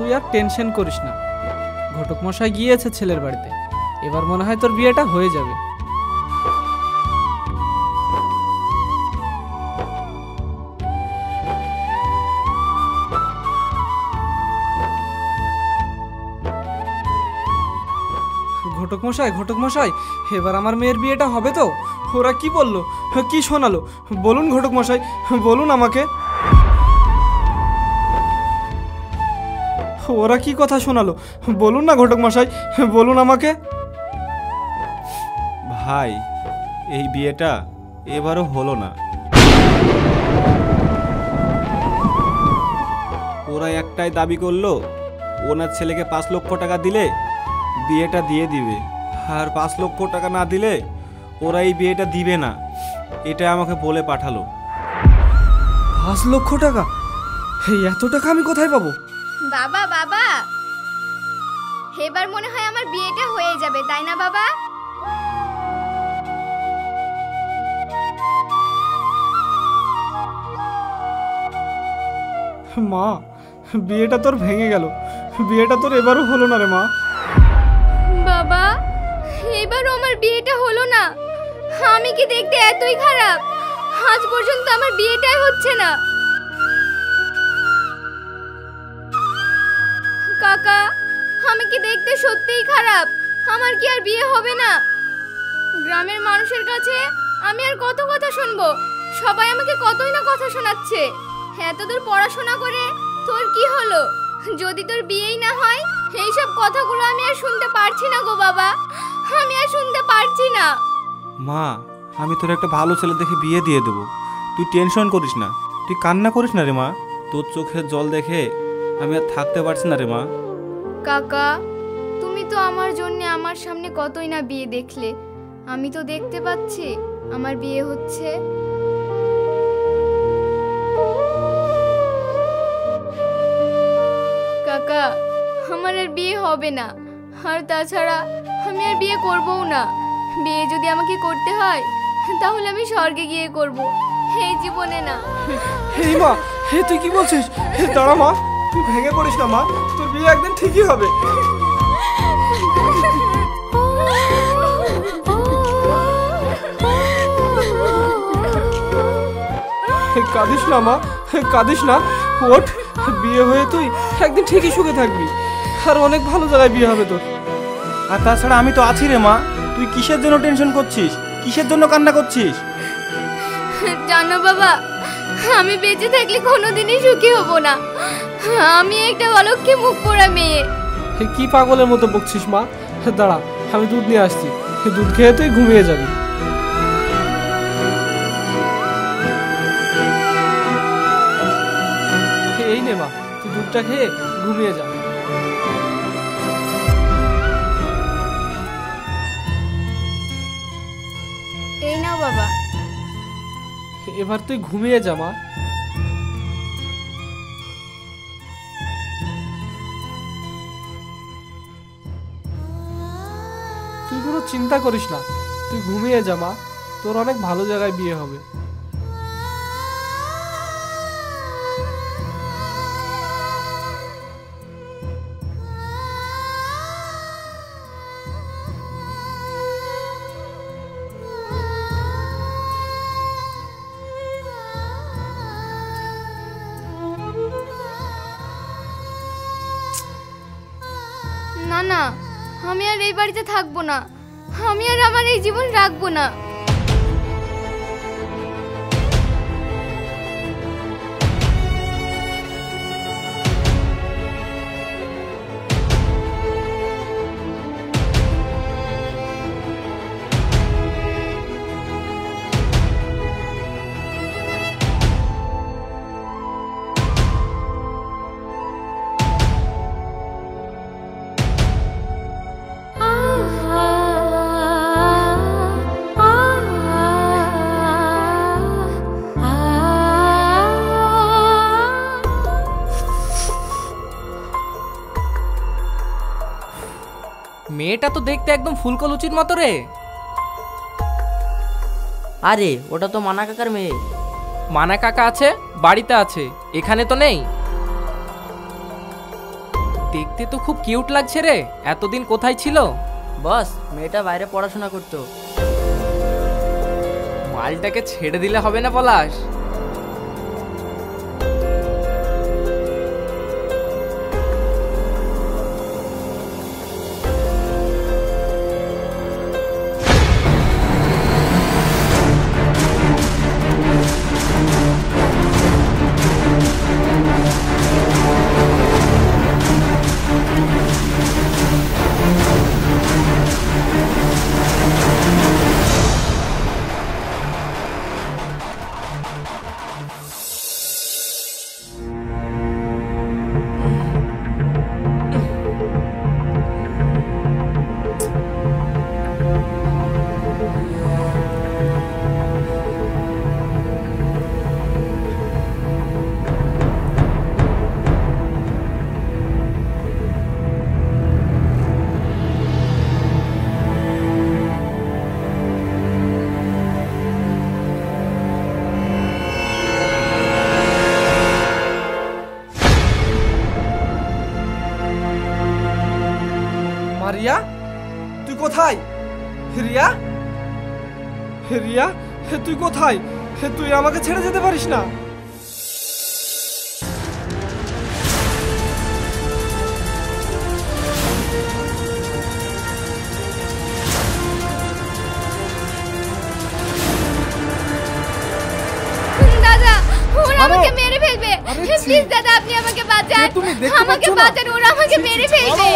তুই আর টেনশন করিস না, ঘটক মশাই গিয়েছে ছেলের বাড়িতে, এবার মনে হয় তোর বিয়েটা হয়ে যাবে। ঘটক মশাই, এবার আমার মেয়ের বিয়েটা হবে তো? ওরা কি বললো, কি শোনালো? বলুন ঘটক মশাই, বলুন আমাকে। ওরা কি কথা শোনালো বলুন না ঘটক মশাই, বলুন আমাকে। ভাই, এই বিয়েটা এবারও হলো না। ওরা একটাই দাবি করলো, ওনার ছেলেকে 5 লক্ষ টাকা দিলে বিয়েটা দিয়ে দিবে, আর 5 লক্ষ টাকা না দিলে ওরা এই বিয়েটা দিবে না, এটা আমাকে বলে পাঠালো। 5 লক্ষ টাকা? এই এত টাকা আমি কোথায় পাবো? বাবা বাবা, এবার মনে হয় আমার বিয়েটা হয়ে যাবে, তাই না বাবা? মা, বিয়েটা তোর ভেঙে গেল, বিয়েটা তোর এবারও হলো না রে মা। বাবা, এবারও আমার বিয়েটা হলো না। আমি কি দেখতে এতই খারাপ? আজ পর্যন্ত আমার বিয়েটাই হচ্ছে না। কাকা, আমি কি দেখতে সত্যিই খারাপ? আমার কি আর বিয়ে হবে না? গ্রামের মানুষের কাছে আমি আর কত কথা শুনবো? সবাই আমাকে কতই না কথা শোনাচ্ছে। এতদূর পড়াশোনা করে তোর কি হলো? যদি তোর বিয়েই না হয়, এইসব কথাগুলো আমি আর শুনতে পারছি না গো বাবা, আমি আর শুনতে পারছি না। মা, আমি তোর একটা ভালো ছেলে দেখে বিয়ে দিয়ে দেবো, তুই টেনশন করিস না, তুই কান্না করিস না রে মা। তোর চোখের জল দেখে আমি আর থাকতে পারছি না রে মা। কাকা, তুমি তো আমার জন্য আমার সামনে কতই না বিয়ে দেখলে, আমি তো দেখতে পাচ্ছি আমার বিয়ে হচ্ছে। কাকা, আমার আর বিয়ে হবে না, আর তাছাড়া আমি আর বিয়ে করবও না। বিয়ে যদি আমাকে করতে হয় তাহলে আমি স্বর্গে গিয়ে করব, এই জীবনে না। এই মা, হে তুই কি বলছিস? দাঁড়া মা, তুই ভেঙে পড়িস না মা, তোর বিয়ে একদিন ঠিকই হবে। কাঁদিস না মা, কাঁদিস না, ওঠ, বিয়ে হয়ে তুই একদিন ঠিকই সুখে থাকবি, আর অনেক ভালো জায়গায় বিয়ে হবে তোর। আর তাছাড়া আমি তো আছি রে মা, তুই কিসের জন্য টেনশন করছিস, কিসের জন্য কান্না করছিস? জানো বাবা, আমি বেঁচে থাকলে কোনোদিনই সুখী হব না। আমি একটা অলক্ষী মুখ পোড়া মেয়ে। কি পাগলের মতো বকছিস মা? দাঁড়া, আমি দুধ নিয়ে আসছি, দুধ খেয়ে তুই ঘুমিয়ে যাবি। এই নে মা, তুই দুধটা খেয়ে ঘুমিয়ে যা। এই নাও বাবা। এবার তুই ঘুমিয়ে যা মা। তুই কোনো চিন্তা করিস না, তুই ঘুমিয়ে যা মা, তোর অনেক ভালো জায়গায় বিয়ে হবে। না না, আমি আর এই বাড়িতে থাকবো না, আমি আর আমার এই জীবন রাখবো না। মেয়েটা তো দেখতে একদম ফুলকলুচির মতো রে। আরে ওটা তো মানা কাকার মেয়ে। মানা কাকা আছে, বাড়িতে আছে, এখানে তো নেই। দেখতে তো খুব কিউট লাগছে রে। এতদিন কোথায় ছিল? বস, মেয়েটা বাইরে পড়াশোনা করতো। মালটাকে ছেড়ে দিলে হবে না পলাশ? রিয়া, তুই কোথায়? রিয়া, রিয়া, তুই কোথায়? তুই আমাকে ছেড়ে যেতে পারিস না। দাদা, ওরা আমাকে মেরে ফেলবে। প্লিজ দাদা, আপনি আমাকে বাঁচান। আমাকে বাঁচান, ওরা আমাকে মেরে ফেলবে।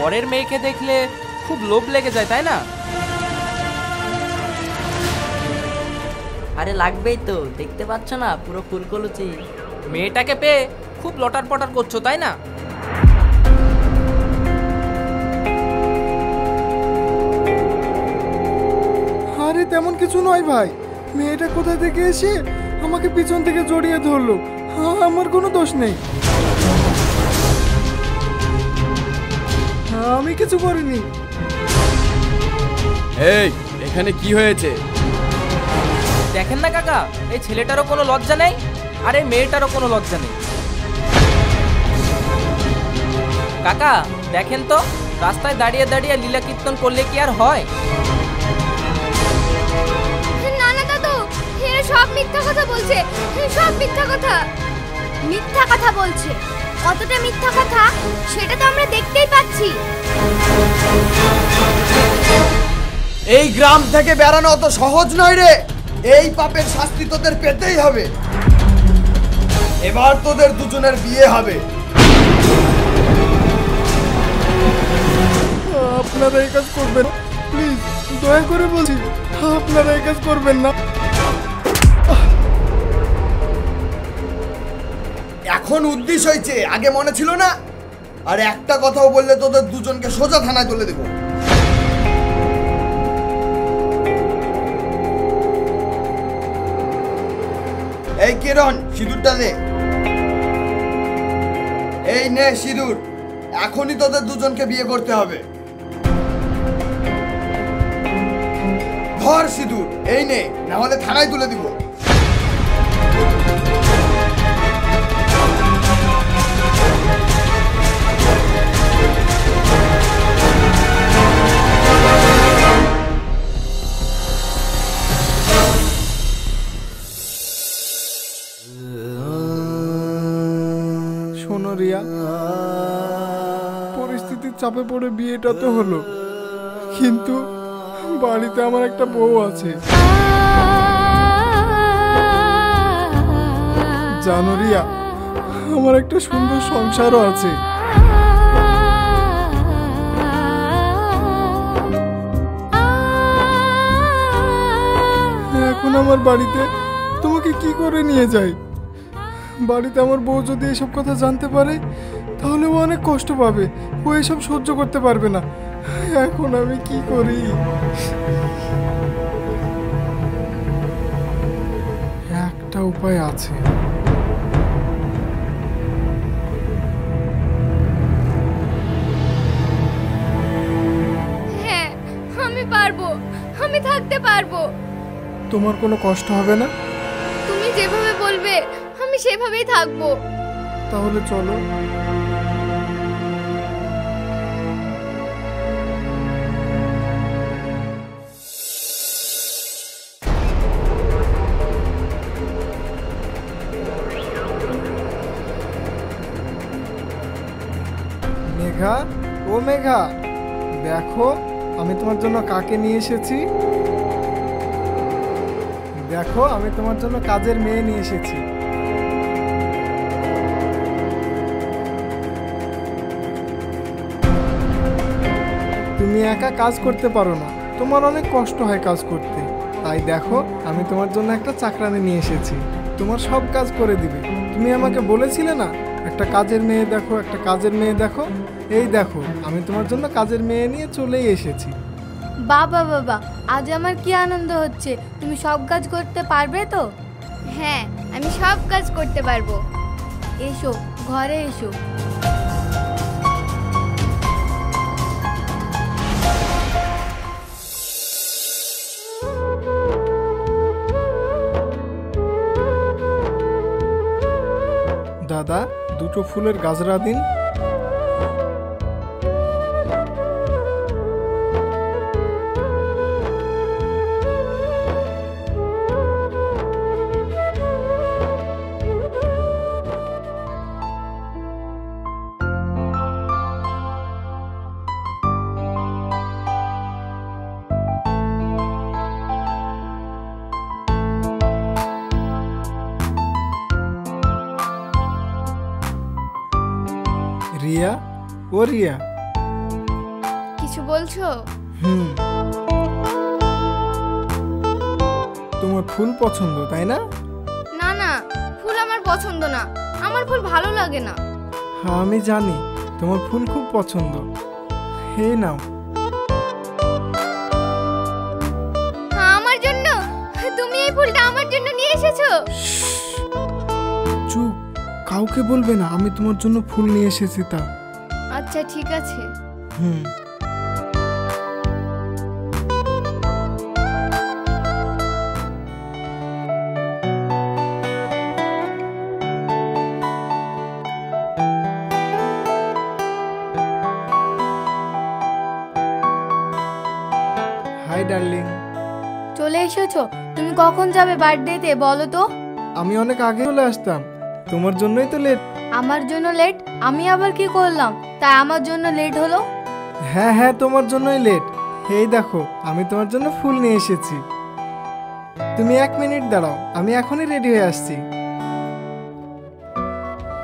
পরের মেয়েকে দেখলে খুব লোভ লেগে যায়, তাই না? আরে লাগবেই তো, দেখতে পাচ্ছ না পুরো ফুলকলুচি। মেয়েটাকে পেয়ে খুব লটার পটার করছো, তাই না? আরে তেমন কিছু নয় ভাই, মেয়েটা কোথা থেকে এসে আমাকে পিছন থেকে জড়িয়ে ধরলো। আমার কোনো দোষ নেই, আমি কিছু করিনি। এই, এখানে কি হয়েছে? দেখেন না কাকা, এই ছেলেটারও কোনো লজ্জা নেই আর এই মেয়েটারও কোনো লজ্জা নেই। কাকা দেখেন তো, রাস্তায় দাঁড়িয়ে দাঁড়িয়ে লীলা কীর্তন করলে কি আর হয়? না না দাদু, এরা সব মিথ্যা কথা বলছে, সব মিথ্যা কথা। মিথ্যা কথা বলছে? কতটা মিথ্যা কথা সেটা তো আমরা দেখতেই পাচ্ছি। এই গ্রাম থেকে বেরানো অত সহজ নয় রে। এই পাপের শাস্তি তোদের পেতেই হবে। এবার তোদের দুজনের বিয়ে হবে। আপনারা এই কাজ করবেন, প্লিজ দয়া করে বলছি, আপনারা এই কাজ করবেন না। এখন উদ্দেশ্য হয়েছে, আগে মনে ছিল না? আর একটা কথাও বললে তোদের দুজনকে সোজা থানায় তুলে দেবো। এই কিরণ, সিঁদুরটা দে। এই নে সিঁদুর, এখনই তোদের দুজনকে বিয়ে করতে হবে। ধর সিঁদুর, এই নে, না হলে থানায় তুলে দিব। শোনো রিয়া, পরিস্থিতির চাপে পড়ে বিয়েটা তো হলো, কিন্তু বাড়িতে আমার একটা বউ আছে। জানো রিয়া, আমার একটা সুন্দর সংসারও আছে। এখন আমার বাড়িতে তোমাকে কি করে নিয়ে যাই? বাড়িতে আমার বউ যদি এসব কথা জানতে পারে তাহলে ও অনেক কষ্ট পাবে, ও এসব সহ্য করতে পারবে না। এখন আমি কি করি? একটা উপায় আছে। হ্যাঁ, আমি পারবো, আমি থাকতে পারবো। তোমার কোনো কষ্ট হবে না? তুমি যেভাবে বলবে আমি সেভাবেই থাকবো। তাহলে চলো। মেঘা, ও মেঘা, দেখো আমি তোমার জন্য কাকে নিয়ে এসেছি। দেখো আমি তোমার জন্য কাজের মেয়ে নিয়ে এসেছি। তুমি একা কাজ করতে পারো না, তোমার অনেক কষ্ট হয় কাজ করতে, তাই দেখো আমি তোমার জন্য একটা চাকরানি নিয়ে এসেছি, তোমার সব কাজ করে দিবে। তুমি আমাকে বলেছিলে না একটা কাজের মেয়ে দেখো, একটা কাজের মেয়ে দেখো, এই দেখো আমি তোমার জন্য কাজের মেয়ে নিয়ে চলেই এসেছি। বাবা বাবা, আজ আমার কি আনন্দ হচ্ছে। তুমি সব কাজ করতে পারবে তো? হ্যাঁ, আমি সব কাজ করতে পারবো। এসো ঘরে এসো। দাদা, দুটো ফুলের গাজরা দিন। রিয়া, ও রিয়া। কিছু বলছো? তোমার ফুল পছন্দ তাই না? না না, ফুল আমার পছন্দ না, আমার ফুল ভালো লাগে না। হ্যাঁ আমি জানি তোমার ফুল খুব পছন্দ, হে নাও। আমার জন্য? তুমি এই ফুলটা আমার জন্য নিয়ে এসেছো? চুপ, কাউকে বলবে না আমি তোমার জন্য ফুল নিয়ে এসেছি তা। আচ্ছা ঠিক আছে। Hi darling. চলে এসেছো? তুমি কখন যাবে বার্থডেতে বলো তো? আমি অনেক আগে চলে আসতাম, তোমার জন্যই তো লেট। আমার জন্য লেট? আমি আবার কি করলাম তাই আমার জন্য লেট হলো? হ্যাঁ হ্যাঁ তোমার জন্যই লেট। এই দেখো আমি তোমার জন্য ফুল নিয়ে এসেছি, তুমি 1 মিনিট দাঁড়াও, আমি এখনই রেডি হয়ে আসছি।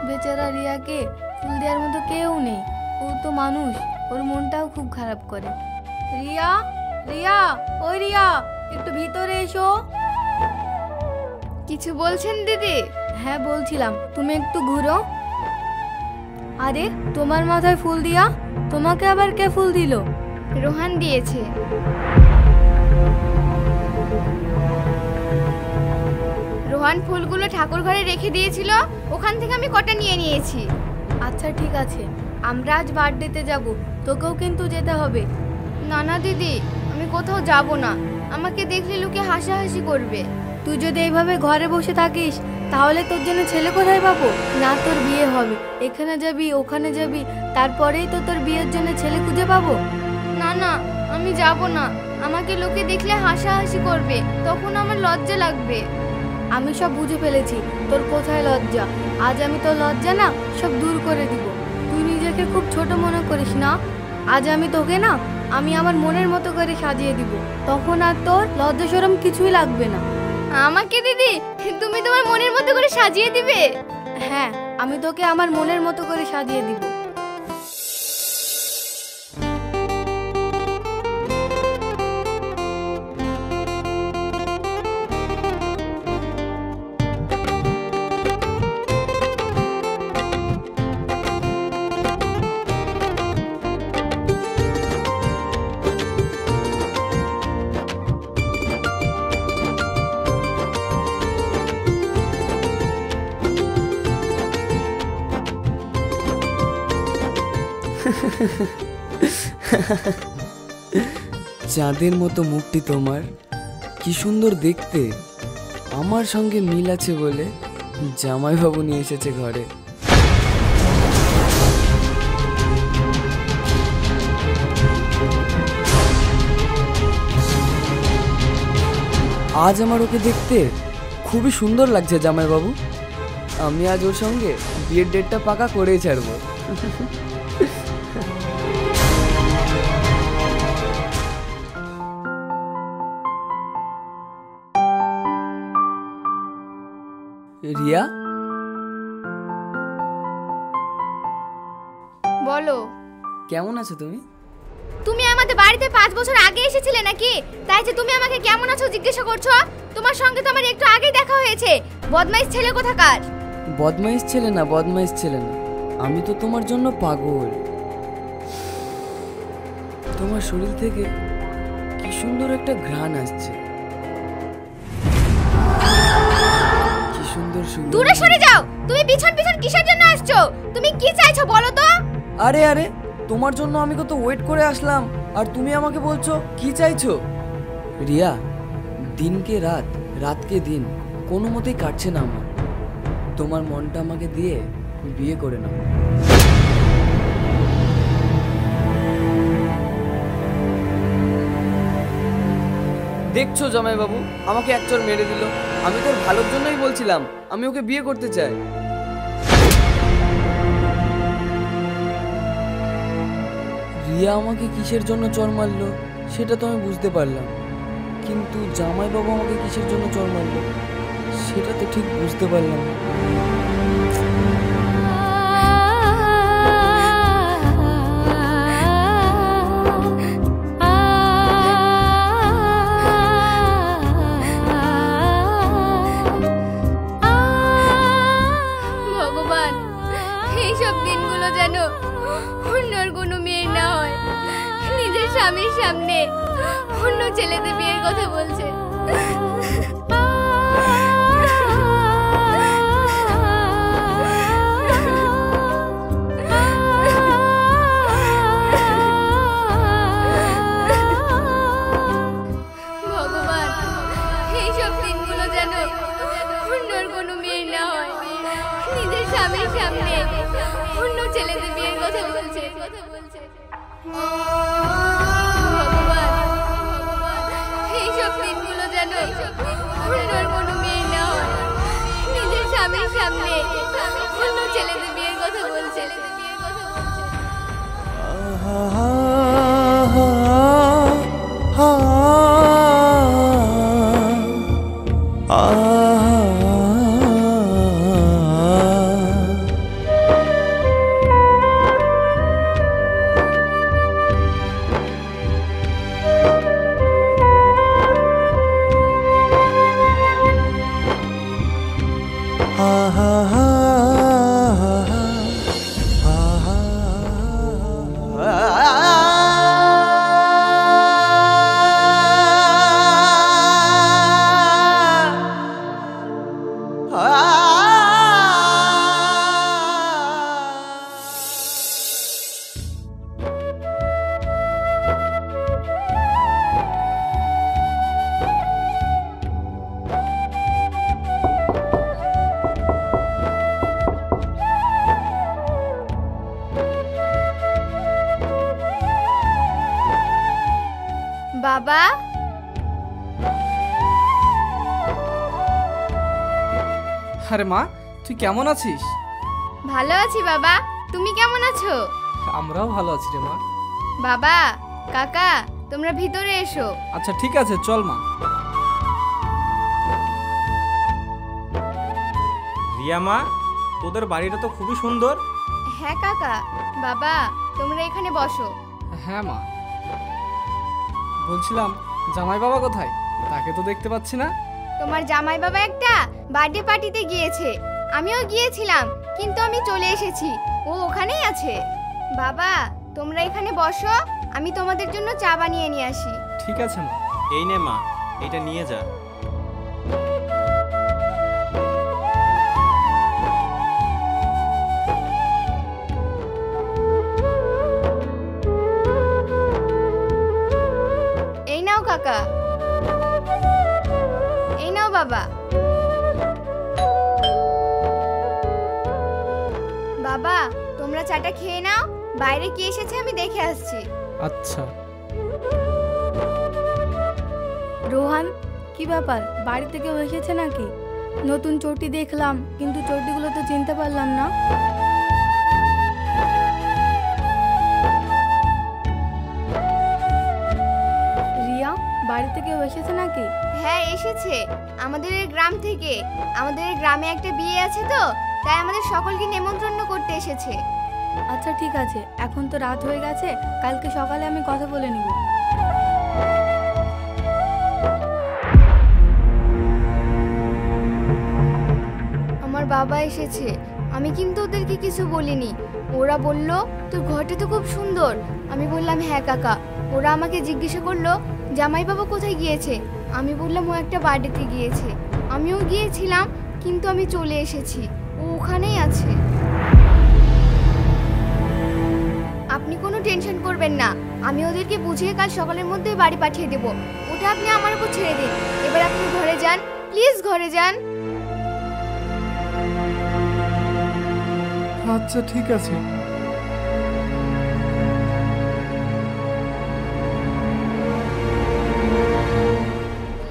বেচারা রিয়াকে ফুল দেওয়ার মতো কেউ নেই, ও তো মানুষ, ওর মনটাও খুব খারাপ করে। রিয়া, রিয়া, ওই রিয়া, একটু ভিতরে এসো। কিছু বলছেন দিদি? হ্যাঁ বলছিলাম, তুমি একটু ঘুরো। আরে তোমার মাথায় ফুল দিয়া? তোমাকে আবার কে ফুল দিল? রোহান দিয়েছে। রোহান ফুলগুলো ঠাকুর ঘরে রেখে দিয়েছিল, ওখান থেকে আমি কটা নিয়ে নিয়েছি। আচ্ছা ঠিক আছে, আমরা আজ বার্থডেতে যাব, তোকেও কিন্তু যেতে হবে। না না দিদি, আমি কোথাও যাব না, আমাকে দেখলে লোকে হাসাহাসি করবে। তুই যদি এইভাবে ঘরে বসে থাকিস তাহলে তোর জন্য ছেলে কোথায় পাবো? না তোর বিয়ে হবে, এখানে যাবি ওখানে যাবি, তারপরেই তো তোর বিয়ের জন্য ছেলে খুঁজে পাবো। না না, আমি যাব না, আমাকে লোকে দেখলে হাসাহাসি করবে, তখন আমার লজ্জা লাগবে। আমি সব বুঝে ফেলেছি তোর কোথায় লজ্জা, আজ আমি তোর লজ্জা না সব দূর করে দিব। তুই নিজেকে খুব ছোট মনে করিস না, আজ আমি তোকে না আমি আমার মনের মতো করে সাজিয়ে দিব, তখন আর তোর লজ্জা শরম কিছুই লাগবে না। আমাকে দিদি তুমি তোমার মনের মতো করে সাজিয়ে দিবে? হ্যাঁ, আমি তোকে আমার মনের মতো করে সাজিয়ে দিব। চাঁদের মতো মুখটি তোমার, কি সুন্দর দেখতে, আমার সঙ্গে মিল আছে বলে জামাইবাবু নিয়ে এসেছে ঘরে। আজ আমার ওকে দেখতে খুবই সুন্দর লাগছে জামাইবাবু। আমি আজ ওর সঙ্গে বিয়ের ডেটটা পাকা করেই ছাড়বো। রিয়া, বলো। কেমন আছো তুমি? তুমি আমাদের বাড়িতে 5 বছর আগে এসেছিলে নাকি? তাই যে তুমি আমাকে কেমন আছো জিজ্ঞাসা করছো? তোমার সঙ্গে তো আমার একটু আগেই দেখা হয়েছে। বদমাইশ ছেলে কোথাকার। বদমাইশ ছেলে না, বদমাইশ ছেলে না, আমি তো তোমার জন্য পাগল। তোমার শরীর থেকে কি সুন্দর একটা ঘ্রাণ আসছে, কি সুন্দর সুগন্ধি। দূরে সরে যাও। তুমি পিছন পিছন কিসের জন্য আসছো? তুমি কি চাইছো বলো তো? আরে আরে, তোমার জন্য আমি কত ওয়েট করে আসলাম আর তুমি আমাকে বলছো কি চাইছো? রিয়া, দিনকে রাত, রাতকে দিন কোনো মতেই কাটছে না আমার। তোমার মনটা আমাকে দিয়ে বিয়ে করে নাও। দেখছো জামাইবাবু, আমাকে এক চড় মেরে দিল। আমি তোর ভালোর জন্যই বলছিলাম, আমি ওকে বিয়ে করতে চাই। রিয়া আমাকে কিসের জন্য চড় মারলো সেটা তো আমি বুঝতে পারলাম, কিন্তু জামাইবাবু আমাকে কিসের জন্য চড় মারলো সেটা তো ঠিক বুঝতে পারলাম না। ভগবান, এইসব দিনগুলো যেন অন্যর কোনো মেয়ের না হয়। নিজের স্বামীর সামনে অন্য ছেলেদের বিয়ের কথা বলছে। ভগবান, এইসব দিনগুলো যেন অন্যর কোনো মেয়ের না হয়। নিজের স্বামীর সামনে অন্য ছেলেদের বিয়ের কথা বলছে। ভগবান, এইসব দিনগুলো যেন অন্যর কোনো মেয়ের না হয়। নিজের স্বামীর সামনে অন্য ছেলেদের বিয়ের কথা বলছে। বাবা, আরে মা, তুই কেমন আছিস? ভালো আছি বাবা। তুমি কেমন আছো? আমরাও ভালো আছি রে মা। বাবা, কাকা, তোমরা ভিতরে এসো। আচ্ছা ঠিক আছে, চল মা। রিয়া মা, তোদের বাড়িটা তো খুবই সুন্দর। হ্যাঁ কাকা। বাবা, তোমরা এখানে বসো। হ্যাঁ মা, বলছিলাম জামাই বাবা কোথায়? তাকে তো দেখতে পাচ্ছি না। তোমার জামাই বাবা একটা বার্থডে পার্টিতে গিয়েছে। আমিও গিয়েছিলাম, কিন্তু আমি চলে এসেছি। ও ওখানেই আছে। বাবা, তোমরা এখানে বসো, আমি তোমাদের জন্য চা বানিয়ে নিয়ে আসি। ঠিক আছে মা। এই নে মা, এটা নিয়ে যা। এই নাও কাকা। এই নাও বাবা। বাবা, তোমরা চাটা খেয়ে নাও। বাইরে কি এসেছে আমি দেখে আসছি। আচ্ছা। রোহান, কি ব্যাপার, বাড়ি থেকে এসেছে নাকি? নতুন চটি দেখলাম, কিন্তু চটিগুলো তো চিনতে পারলাম না। রিয়া, বাড়ি থেকে এসেছে নাকি? হ্যাঁ এসেছে, আমাদের এই গ্রাম থেকে। আমাদের এই গ্রামে একটা বিয়ে আছে তো, তাই আমাদের সকলকে নেমন্ত্রণ করতে এসেছে। আচ্ছা ঠিক আছে, এখন তো রাত হয়ে গেছে, কালকে সকালে আমি কথা বলে নিব। আমার বাবা এসেছে, আমি কিন্তু ওদেরকে কিছু বলিনি। ওরা বলল তোর ঘরটা তো খুব সুন্দর। আমি বললাম হ্যাঁ কাকা। ওরা আমাকে জিজ্ঞাসা করলো জামাই বাবা কোথায় গিয়েছে। আমি বললাম ও একটা বার্থডেতে গিয়েছে। আমিও গিয়েছিলাম, কিন্তু আমি চলে এসেছি, ও ওখানেই আছে। আপনি কোনো টেনশন করবেন না, আমি ওদেরকে বুঝিয়ে কাল সকালের মধ্যে বাড়ি পাঠিয়ে দেব। ওটা আপনি আমার উপর ছেড়ে দিন। এবার আপনি ঘরে যান, প্লিজ ঘরে যান। আচ্ছা ঠিক আছে।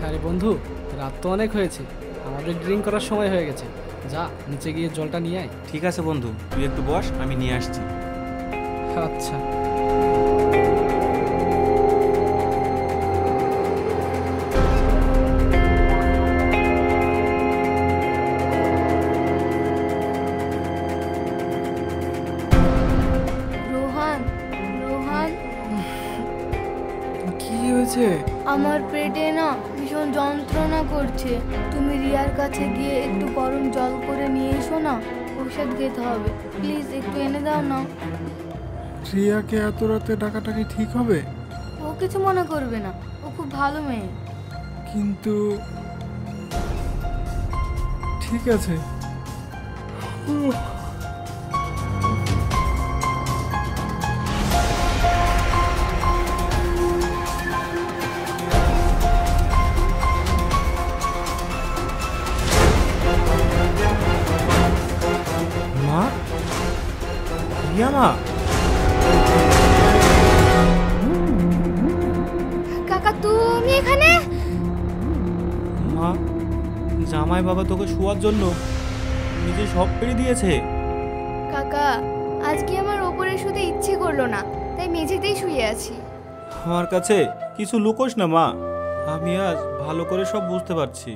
আরে বন্ধু, রাত তো অনেক হয়েছে, আমাদের ড্রিঙ্ক করার সময় হয়ে গেছে। যা নিচে গিয়ে জলটা নিয়ে আয়। ঠিক আছে বন্ধু, তুই একটু বস, আমি নিয়ে আসছি। আচ্ছা। রোহান, রোহান, কি হয়েছে? আমার পেটে না ভীষণ যন্ত্রণা করছে। তুমি রিয়ার কাছে গিয়ে একটু গরম জল করে নিয়ে এসো না, ওষুধ খেতে হবে। প্লিজ একটু এনে দাও না। রিয়াকে এত রাতে ডাকাটা কি ঠিক হবে? ও কিছু মনে করবে না, ও খুব ভালো মেয়ে। কিন্তু ঠিক আছে। মা, রিয়া মা। কাকা তুমি এখানে? মা, জামাই বাবা তোকে শোয়ার জন্য নিজে সব পেরে দিয়েছে। কাকা আজকে আমার ওপরে শুতে ইচ্ছে করলো না, তাই মেঝেতেই শুয়ে আছি। আমার কাছে কিছু লুকোস না মা, আমি আজ ভালো করে সব বুঝতে পারছি।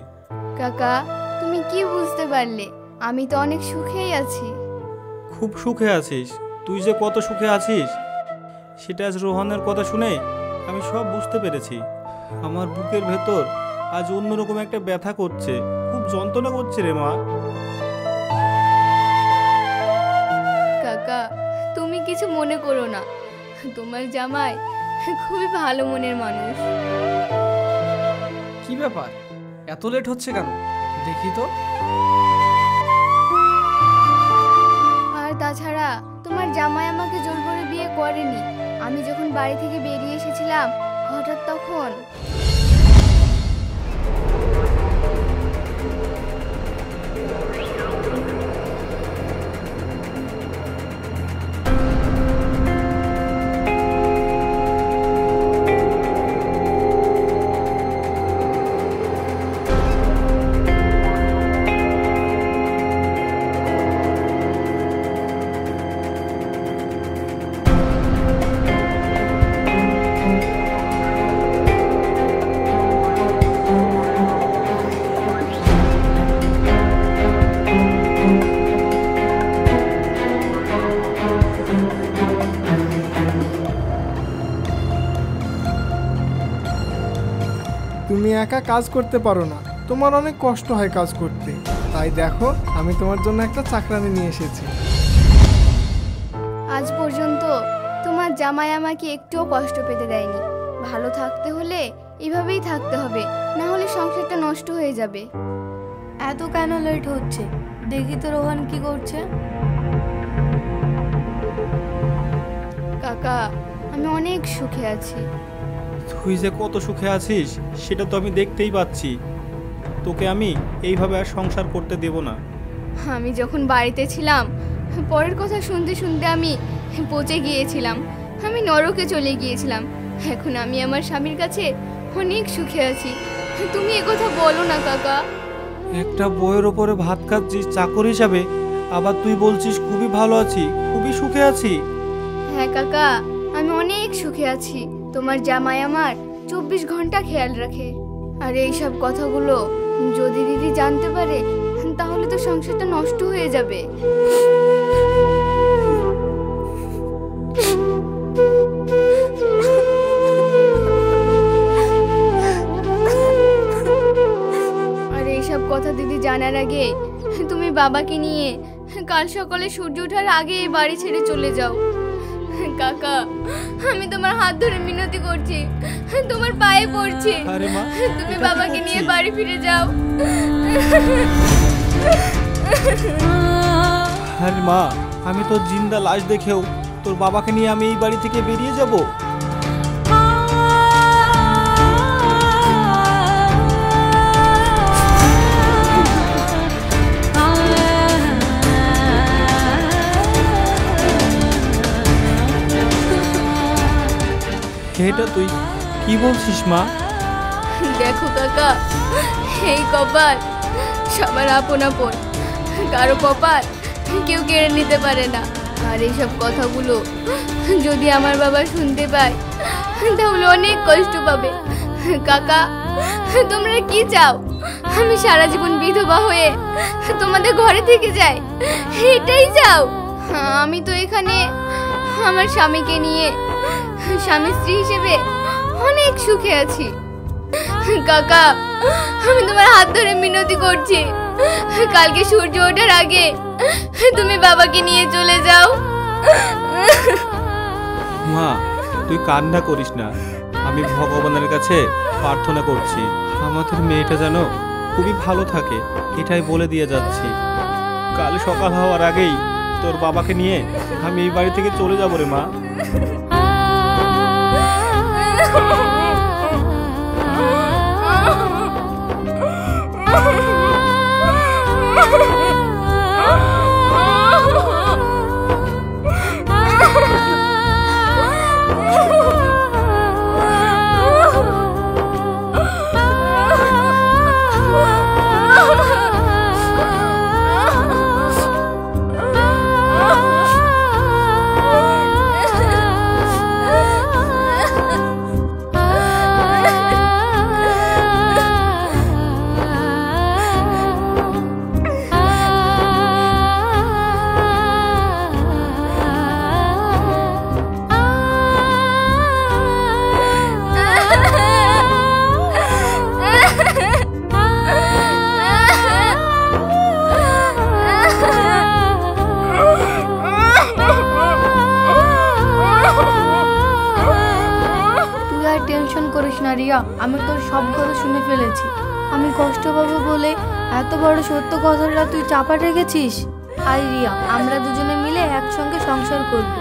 কাকা তুমি কি বুঝতে পারলে? আমি তো অনেক সুখেই আছি। খুব সুখে আছিস, তুই যে কত সুখে আছিস সেটা আজ রোহানের কথা শুনে আমি সব বুঝতে পেরেছি। আমার বুকের ভেতর আজ অন্যরকম একটা ব্যথা করছে, খুব যন্ত্রণা করছে রে মা। কাকা তুমি কিছু মনে করো না, তোমার জামাই খুবই ভালো মনের মানুষ। কি ব্যাপার, এত লেট হচ্ছে কেন? দেখি তো। আর তাছাড়া তোমার জামাই আমাকে জোর করে বিয়ে করেনি। আমি যখন বাড়ি থেকে বেরিয়ে এসেছিলাম, হঠাৎ তখন তুমি একা কাজ করতে পারো না, তোমার অনেক কষ্ট হয় কাজ করতে। তাই দেখো, আমি তোমার জন্য একটা চাকরানি নিয়ে এসেছি। আজ পর্যন্ত তোমার জামাই আমাকে একটুও কষ্ট পেতে দেয়নি। ভালো থাকতে হলে এভাবেই থাকতে হবে, না হলে সংসারটা নষ্ট হয়ে যাবে। এত কেন লেট হচ্ছে? দেখি তো রোহান কি করছে। কাকা আমি অনেক সুখে আছি। তুই যে কত সুখে আছিস সেটা তো আমি দেখতেই পাচ্ছি। তোকে আমি এইভাবে আর সংসার করতে দেব না। আমি যখন বাড়িতে ছিলাম, পরের কথা শুনতে শুনতে আমি পচে গিয়েছিলাম, আমি নরকে চলে গিয়েছিলাম। এখন আমি আমার স্বামীর কাছে অনেক সুখে আছি। তুমি এ কথা বলো না কাকা। একটা বইয়ের ওপরে ভাত খাচ্ছিস চাকর হিসাবে, আবার তুই বলছিস খুবই ভালো আছি, খুবই সুখে আছি। হ্যাঁ কাকা, আমি অনেক সুখে আছি। তোমার জামাই আমার 24 ঘন্টা খেয়াল রাখে। আর এইসব কথাগুলো যদি দিদি জানতে পারে তাহলে তো সংসারটা নষ্ট হয়ে যাবে। আর এইসব কথা দিদি জানার আগে তুমি বাবাকে নিয়ে কাল সকালে সূর্য ওঠার আগে এই বাড়ি ছেড়ে চলে যাও। কাকা, আমি তোমার হাত ধরে মিনতি করছি, তোমার পায়ে পড়ছি, আরে মা, তুমি বাবাকে নিয়ে বাড়ি ফিরে যাও। আরে মা, আমি তো জিন্দা লাশ দেখেও তোর বাবাকে নিয়ে আমি এই বাড়ি থেকে বেরিয়ে যাব? এটা তুই কি বলছিস মা? দেখো কাকা, এই কপাল সবার আপন আপন, কারো কপাল কেউ কেড়ে নিতে পারে না। আর এইসব কথাগুলো যদি আমার বাবা শুনতে পায় তাহলে অনেক কষ্ট পাবে। কাকা, তোমরা কি চাও? আমি সারা জীবন বিধবা হয়ে তোমাদের ঘরে থেকে যাই, এটাই চাও? আমি তো এখানে আমার স্বামীকে নিয়ে স্বামী স্ত্রী হিসেবে অনেক সুখে আছি। কাকা, আমি তোমার হাত ধরে মিনতি করছি, কালকে সূর্য ওঠার আগে তুমি বাবাকে নিয়ে চলে যাও। মা, তুই কান্না করিস না। আমি ভগবানের কাছে প্রার্থনা করছি আমাদের মেয়েটা যেন খুবই ভালো থাকে, এটাই বলে দিয়ে যাচ্ছি। কাল সকাল হওয়ার আগেই তোর বাবাকে নিয়ে আমি এই বাড়ি থেকে চলে যাবো রে মা। রিয়া, আমি তোর সব কথা শুনে ফেলেছি। আমি কষ্ট পাবো বলে এত বড় সত্য কথাটা তুই চাপা রেখেছিস। আয় রিয়া, আমরা দুজনে মিলে একসঙ্গে সংসার করবো।